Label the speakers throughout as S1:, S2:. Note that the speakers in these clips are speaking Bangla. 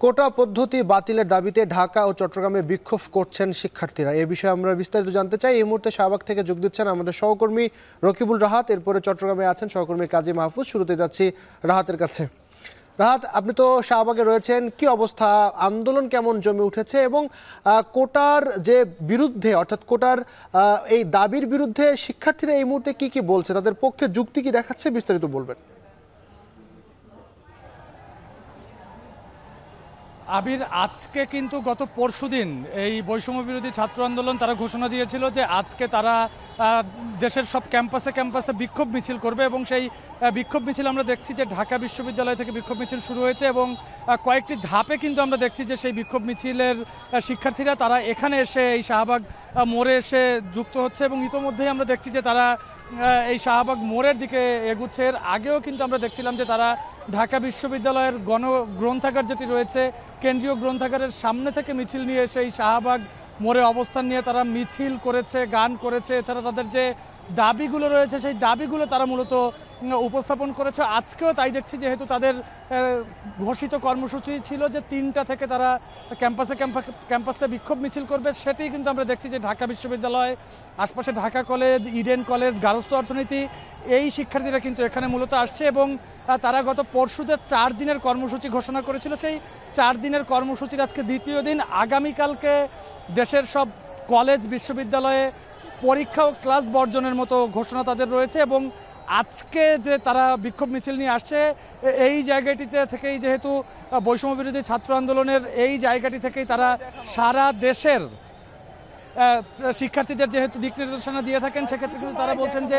S1: কোটা পদ্ধতি বাতিলের দাবিতে ঢাকা ও চট্টগ্রামে বিক্ষোভ করছেন শিক্ষার্থীরা। এই বিষয়ে আমরা বিস্তারিত জানতে চাই। এই মুহূর্তে শাহবাগ থেকে যোগ দিচ্ছেন আমাদের সহকর্মী রকিবুল রাহাত, এরপরে চট্টগ্রামে আছেন সহকর্মী কাজী মাহফুজ। শুরুতে যাচ্ছি রাহাতের কাছে। রাহাত, আপনি তো শাহবাগে রয়েছেন, কি অবস্থা, আন্দোলন কেমন জমে উঠেছে এবং কোটার যে বিরুদ্ধে অর্থাৎ কোটার এই দাবির বিরুদ্ধে শিক্ষার্থীরা এই মুহূর্তে কি কি বলছে, তাদের পক্ষে যুক্তি কি দেখাচ্ছে, বিস্তারিত বলবেন।
S2: আবির, আজকে কিন্তু গত পরশুদিন এই বৈষম্য বিরোধী ছাত্র আন্দোলন তারা ঘোষণা দিয়েছিল যে আজকে তারা দেশের সব ক্যাম্পাসে ক্যাম্পাসে বিক্ষোভ মিছিল করবে এবং সেই বিক্ষোভ মিছিল আমরা দেখছি যে ঢাকা বিশ্ববিদ্যালয় থেকে বিক্ষোভ মিছিল শুরু হয়েছে এবং কয়েকটি ধাপে কিন্তু আমরা দেখছি যে সেই বিক্ষোভ মিছিলের শিক্ষার্থীরা তারা এখানে এসে এই শাহবাগ মোড়ে এসে যুক্ত হচ্ছে এবং ইতোমধ্যেই আমরা দেখছি যে তারা এই শাহবাগ মোড়ের দিকে এগুচ্ছে। এর আগেও কিন্তু আমরা দেখছিলাম যে তারা ঢাকা বিশ্ববিদ্যালয়ের গণগ্রন্থাগার যেটি রয়েছে কেন্দ্রীয় গ্রন্থাগারের সামনে থেকে মিছিল নিয়ে এসে এই শাহবাগ মোড়ে অবস্থান নিয়ে তারা মিছিল করেছে, গান করেছে। এছাড়া তাদের যে দাবিগুলো রয়েছে সেই দাবিগুলো তারা মূলত উপস্থাপন করেছে। আজকেও তাই দেখছি, যেহেতু তাদের ঘোষিত কর্মসূচি ছিল যে ৩টা থেকে তারা ক্যাম্পাসে বিক্ষোভ মিছিল করবে, সেটাই কিন্তু আমরা দেখছি যে ঢাকা বিশ্ববিদ্যালয়, আশপাশে ঢাকা কলেজ, ইডেন কলেজ, গার্হস্থ্য অর্থনীতি, এই শিক্ষার্থীরা কিন্তু এখানে মূলত আসছে এবং তারা গত পরশুতে 4 দিনের কর্মসূচি ঘোষণা করেছিল। সেই 4 দিনের কর্মসূচির আজকে দ্বিতীয় দিন। আগামীকালকে দেশের সব কলেজ বিশ্ববিদ্যালয়ে পরীক্ষা ও ক্লাস বর্জনের মতো ঘোষণা তাদের রয়েছে এবং আজকে যে তারা বিক্ষোভ মিছিল নিয়ে আসছে এই জায়গাটিতে থেকেই, যেহেতু বৈষম্য বিরোধী ছাত্র আন্দোলনের এই জায়গাটি থেকেই তারা সারা দেশের শিক্ষার্থীদের যেহেতু দিক নির্দেশনা দিয়ে থাকেন, সেক্ষেত্রে কিন্তু তারা বলছেন যে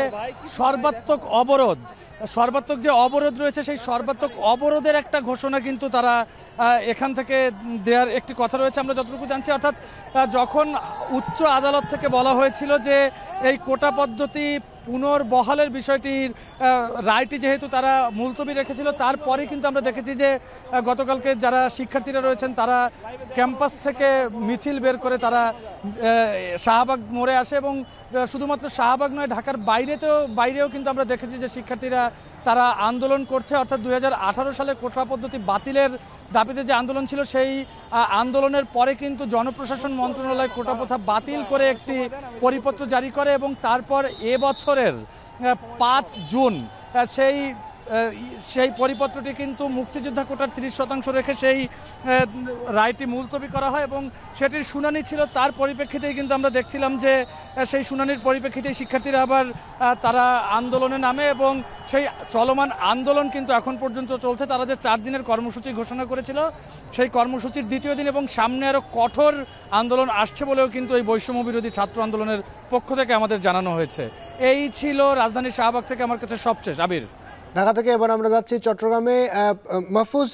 S2: সর্বাত্মক যে অবরোধ রয়েছে সেই সর্বাত্মক অবরোধের একটা ঘোষণা কিন্তু তারা এখান থেকে দেওয়ার একটি কথা রয়েছে আমরা যতটুকু জানছি। অর্থাৎ যখন উচ্চ আদালত থেকে বলা হয়েছিল যে এই কোটা পদ্ধতি পুনর্বহালের বিষয়টির রায়টি যেহেতু তারা মুলতবি রেখেছিল, তারপরে কিন্তু আমরা দেখেছি যে গতকালকে যারা শিক্ষার্থীরা রয়েছেন তারা ক্যাম্পাস থেকে মিছিল বের করে তারা শাহবাগ মোড়ে আসে এবং শুধুমাত্র শাহবাগ নয়, ঢাকার বাইরেও কিন্তু আমরা দেখেছি যে শিক্ষার্থীরা তারা আন্দোলন করছে। অর্থাৎ 2018 সালে কোটা পদ্ধতি বাতিলের দাবিতে যে আন্দোলন ছিল, সেই আন্দোলনের পরে কিন্তু জনপ্রশাসন মন্ত্রণালয় কোটা প্রথা বাতিল করে একটি পরিপত্র জারি করে এবং তারপর এবছরের 5 জুন সেই পরিপত্রটি কিন্তু মুক্তিযোদ্ধা কোটার 30% রেখে সেই রায়টি মুলতবি করা হয় এবং সেটির শুনানি ছিল। তার পরিপ্রেক্ষিতেই কিন্তু আমরা দেখছিলাম যে সেই শুনানির পরিপ্রেক্ষিতেই শিক্ষার্থীরা আবার তারা আন্দোলনে নামে এবং সেই চলমান আন্দোলন কিন্তু এখন পর্যন্ত চলছে। তারা যে 4 দিনের কর্মসূচি ঘোষণা করেছিল সেই কর্মসূচির দ্বিতীয় দিন এবং সামনে আরও কঠোর আন্দোলন আসছে বলেও কিন্তু এই বৈষম্য বিরোধী ছাত্র আন্দোলনের পক্ষ থেকে আমাদের জানানো হয়েছে। এই ছিল রাজধানী শাহবাগ থেকে আমার কাছে সবশেষ। আবির,
S1: ঢাকা থেকে এবার আমরা যাচ্ছি চট্টগ্রামে। মাহফুজ,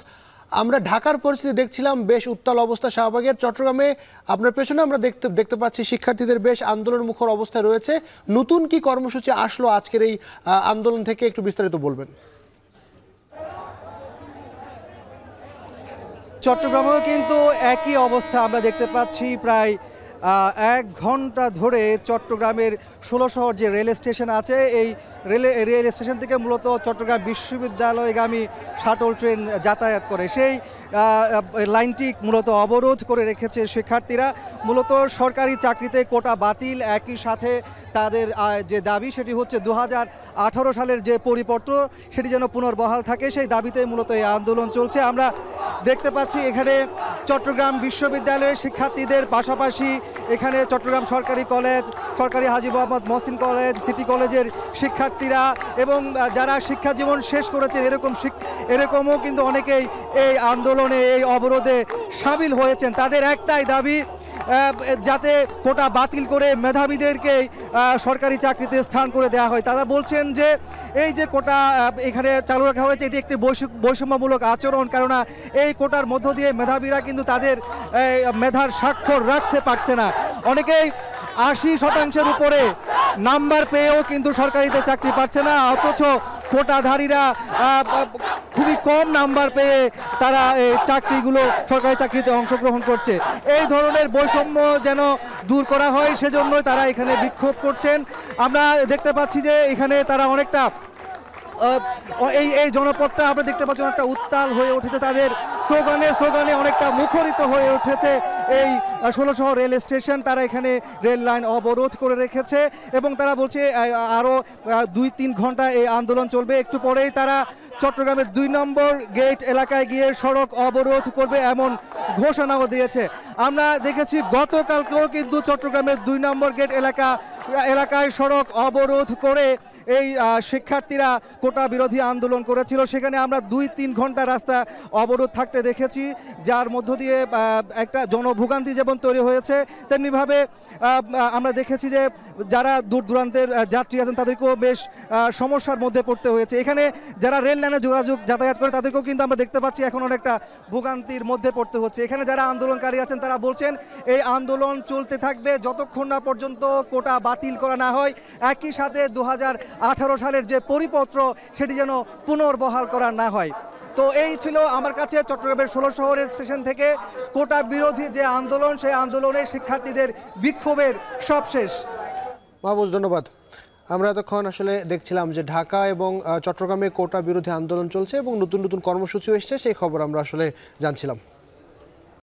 S1: আমরা ঢাকার পরিস্থিতি দেখছিলাম বেশ উত্তাল অবস্থা শাহবাগের। চট্টগ্রামে আপনার পেছনে আমরা দেখতে পাচ্ছি শিক্ষার্থীদের বেশ আন্দোলন মুখর অবস্থায় রয়েছে। নতুন কি কর্মসূচি আসলো আজকের এই আন্দোলন থেকে, একটু বিস্তারিত বলবেন।
S3: চট্টগ্রামেও কিন্তু একই অবস্থা আমরা দেখতে পাচ্ছি। প্রায় 1 ঘন্টা ধরে চট্টগ্রামের 16 শহর যে রেল স্টেশন আছে, এই রেল স্টেশন থেকে মূলত চট্টগ্রাম বিশ্ববিদ্যালয়গামী শাটল ট্রেন যাতায়াত করে। সেই লাইনটি মূলত অবরোধ করে রেখেছে শিক্ষার্থীরা। মূলত সরকারি চাকরিতে কোটা বাতিল, একই সাথে তাদের যে দাবি সেটি হচ্ছে 2018 সালের যে পরিপত্র সেটি যেন পুনর্বহাল থাকে, সেই দাবিতে মূলত এই আন্দোলন চলছে। আমরা দেখতে পাচ্ছি এখানে চট্টগ্রাম বিশ্ববিদ্যালয়ের শিক্ষার্থীদের পাশাপাশি এখানে চট্টগ্রাম সরকারি কলেজ, সরকারি হাজী মোহাম্মদ মহসিন কলেজ, সিটি কলেজের শিক্ষার্থীরা এবং যারা শিক্ষা জীবন শেষ করেছেন এরকমও কিন্তু অনেকেই এই আন্দোলনে, এই অবরোধে সামিল হয়েছেন। তাদের একটাই দাবি, যাতে কোটা বাতিল করে মেধাবীদেরকে সরকারি চাকরিতে স্থান করে দেওয়া হয়। তারা বলছেন যে এই যে কোটা এখানে চালু রাখা হয়েছে এটি একটি বৈষম্যমূলক আচরণ, কেননা এই কোটার মধ্য দিয়ে মেধাবীরা কিন্তু তাদের মেধার স্বাক্ষর রাখতে পারছে না। অনেকেই 80% উপরে নাম্বার পেয়েও কিন্তু সরকারিতে চাকরি পাচ্ছে না, অথচ কোটাধারীরা খুবই কম নাম্বার পেয়ে তারা এই চাকরিগুলো, সরকারি চাকরিতে অংশগ্রহণ করছে। এই ধরনের বৈষম্য যেন দূর করা হয়, সেজন্যই তারা এখানে বিক্ষোভ করছেন। আমরা দেখতে পাচ্ছি যে এখানে তারা অনেকটা এই এই জনপদটা আমরা দেখতে পাচ্ছি অনেকটা উত্তাল হয়ে উঠেছে, তাদের স্লোগানে অনেকটা মুখরিত হয়ে উঠেছে এই 16 রেল স্টেশন। তারা এখানে রেল লাইন অবরোধ করে রেখেছে এবং তারা বলছে আরও 2-3 ঘন্টা এই আন্দোলন চলবে। একটু পরেই তারা চট্টগ্রামের 2 নম্বর গেট এলাকায় গিয়ে সড়ক অবরোধ করবে এমন ঘোষণাও দিয়েছে। আমরা দেখেছি গতকালকেও কিন্তু চট্টগ্রামের 2 নম্বর গেট এলাকায় সড়ক অবরোধ করে এই শিক্ষার্থীরা কোটা বিরোধী আন্দোলন করেছিল। সেখানে আমরা 2-3 ঘন্টা রাস্তা অবরোধ থাকতে দেখেছি, যার মধ্য দিয়ে একটা জনভোগান্তি যেমন তৈরি হয়েছে, তেমনিভাবে আমরা দেখেছি যে যারা দূর দূরান্তের যাত্রী আছেন তাদেরকেও বেশ সমস্যার মধ্যে পড়তে হয়েছে। এখানে যারা রেল লাইনে যাতায়াত করে তাদেরকেও কিন্তু আমরা দেখতে পাচ্ছি এখন অনেকটা ভোগান্তির মধ্যে পড়তে হচ্ছে। এখানে যারা আন্দোলনকারী আছেন তারা বলছেন এই আন্দোলন চলতে থাকবে যতক্ষণ না পর্যন্ত কোটা বাতিল করা না হয়, একই সাথে 2018 সালের যে পরিপত্র সেটি যেন পুনর্বহাল করা না হয়। তো এই ছিল আমার কাছে চট্টগ্রামের 16 রেল স্টেশন থেকে কোটা বিরোধী যে আন্দোলন, সেই আন্দোলনে শিক্ষার্থীদের বিক্ষোভের সবশেষ।
S1: মাহফুজ, ধন্যবাদ। আমরা এতক্ষণ আসলে দেখছিলাম যে ঢাকা এবং চট্টগ্রামে কোটা বিরোধী আন্দোলন চলছে এবং নতুন নতুন কর্মসূচিও এসছে, সেই খবর আমরা আসলে জানছিলাম।